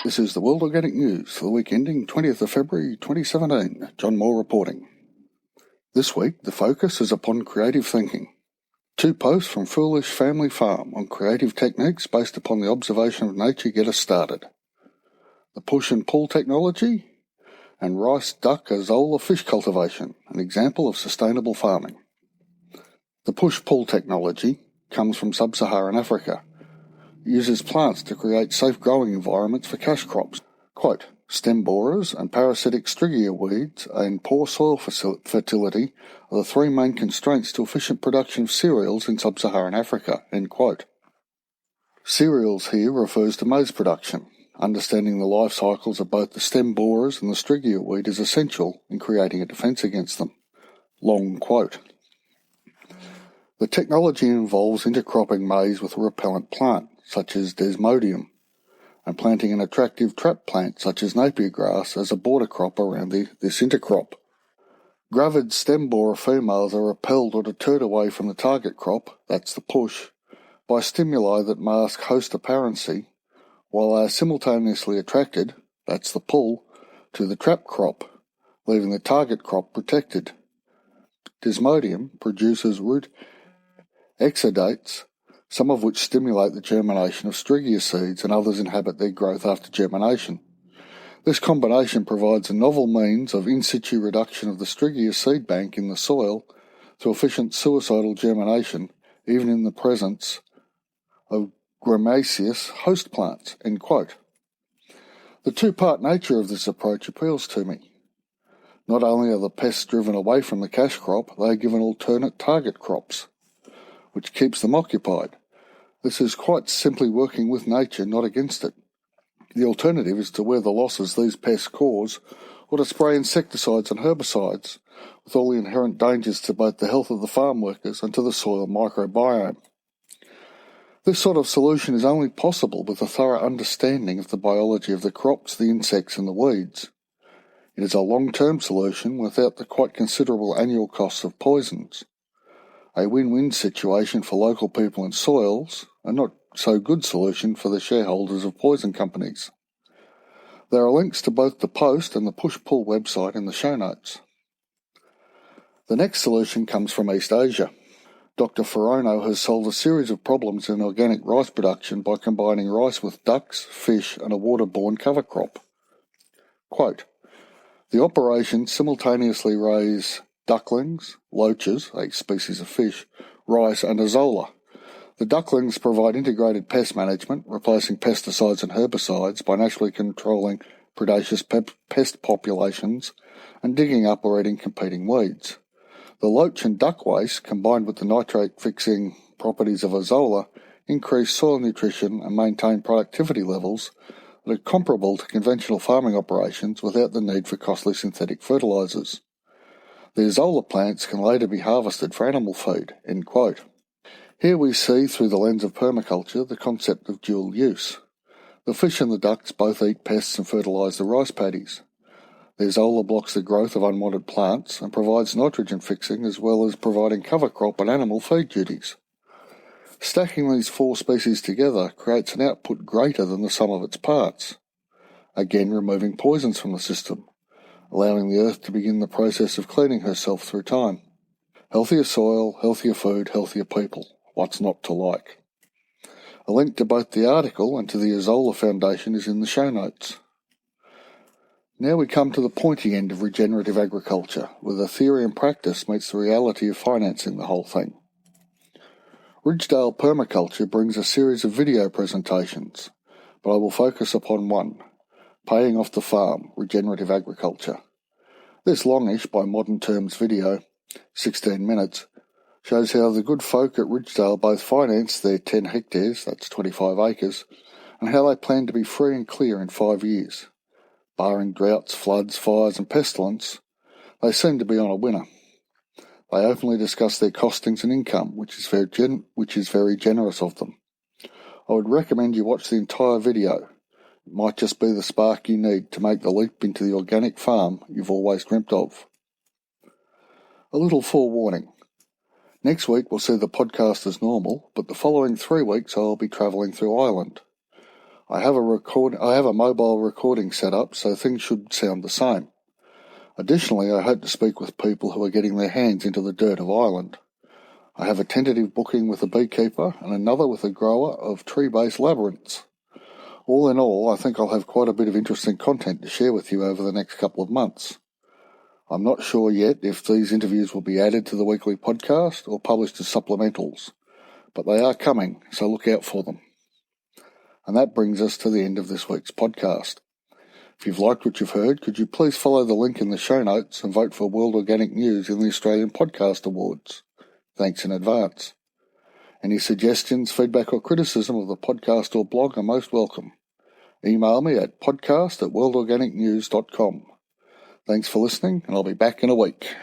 This is the World Organic News for the week ending 20th of February 2017. John Moore reporting. This week, the focus is upon creative thinking. 2 posts from Foolish Family Farm on creative techniques based upon the observation of nature get us started. The push and pull technology and rice, duck, azolla fish cultivation, an example of sustainable farming. The push-pull technology comes from sub-Saharan Africa. It uses plants to create safe growing environments for cash crops. Quote, stem borers and parasitic strigia weeds and poor soil fertility are the 3 main constraints to efficient production of cereals in sub-Saharan Africa, end quote. Cereals here refers to maize production. Understanding the life cycles of both the stem borers and the strigia weed is essential in creating a defence against them. Long quote. The technology involves intercropping maize with a repellent plant, such as Desmodium, and planting an attractive trap plant, such as Napier grass, as a border crop around this intercrop. Gravid stem borer females are repelled or deterred away from the target crop, that's the push, by stimuli that mask host apparency, while they are simultaneously attracted, that's the pull, to the trap crop, leaving the target crop protected. Desmodium produces root exudates, some of which stimulate the germination of strigia seeds and others inhabit their growth after germination. This combination provides a novel means of in situ reduction of the strigia seed bank in the soil through efficient suicidal germination, even in the presence of grammaceous host plants, end quote. The 2-part nature of this approach appeals to me. Not only are the pests driven away from the cash crop, they are given alternate target crops, which keeps them occupied. This is quite simply working with nature, not against it. The alternative is to wear the losses these pests cause, or to spray insecticides and herbicides, with all the inherent dangers to both the health of the farm workers and to the soil microbiome. This sort of solution is only possible with a thorough understanding of the biology of the crops, the insects and the weeds. It is a long-term solution without the quite considerable annual costs of poisons. A win-win situation for local people and soils, a not so good solution for the shareholders of poison companies. There are links to both the post and the push-pull website in the show notes. The next solution comes from East Asia. Dr. Forono has solved a series of problems in organic rice production by combining rice with ducks, fish and a waterborne cover crop. Quote, the operation simultaneously raise ducklings, loaches, a species of fish, rice and azolla. The ducklings provide integrated pest management, replacing pesticides and herbicides by naturally controlling predaceous pest populations and digging up or eating competing weeds. The loach and duck waste, combined with the nitrate-fixing properties of azolla, increase soil nutrition and maintain productivity levels that are comparable to conventional farming operations without the need for costly synthetic fertilizers. The azolla plants can later be harvested for animal feed, end quote. Here we see, through the lens of permaculture, the concept of dual use. The fish and the ducks both eat pests and fertilize the rice paddies. The azolla blocks the growth of unwanted plants and provides nitrogen fixing as well as providing cover crop and animal feed duties. Stacking these 4 species together creates an output greater than the sum of its parts, again removing poisons from the system, allowing the earth to begin the process of cleaning herself through time. Healthier soil, healthier food, healthier people. What's not to like? A link to both the article and to the Azolla Foundation is in the show notes. Now we come to the pointy end of regenerative agriculture, where the theory and practice meets the reality of financing the whole thing. Ridgedale Permaculture brings a series of video presentations, but I will focus upon one, Paying Off the Farm, Regenerative Agriculture. This longish, by modern terms video, 16 minutes, shows how the good folk at Ridgedale both finance their 10 hectares, that's 25 acres, and how they plan to be free and clear in 5 years. Barring droughts, floods, fires and pestilence, they seem to be on a winner. They openly discuss their costings and income, which is very generous of them. I would recommend you watch the entire video. It might just be the spark you need to make the leap into the organic farm you've always dreamt of. A little forewarning. Next week we'll see the podcast as normal, but the following 3 weeks I'll be travelling through Ireland. I have a mobile recording set up, so things should sound the same. Additionally, I hope to speak with people who are getting their hands into the dirt of Ireland. I have a tentative booking with a beekeeper and another with a grower of tree-based labyrinths. All in all, I think I'll have quite a bit of interesting content to share with you over the next couple of months. I'm not sure yet if these interviews will be added to the weekly podcast or published as supplementals, but they are coming, so look out for them. And that brings us to the end of this week's podcast. If you've liked what you've heard, could you please follow the link in the show notes and vote for World Organic News in the Australian Podcast Awards? Thanks in advance. Any suggestions, feedback or criticism of the podcast or blog are most welcome. Email me at podcast@worldorganicnews.com. Thanks for listening, and I'll be back in a week.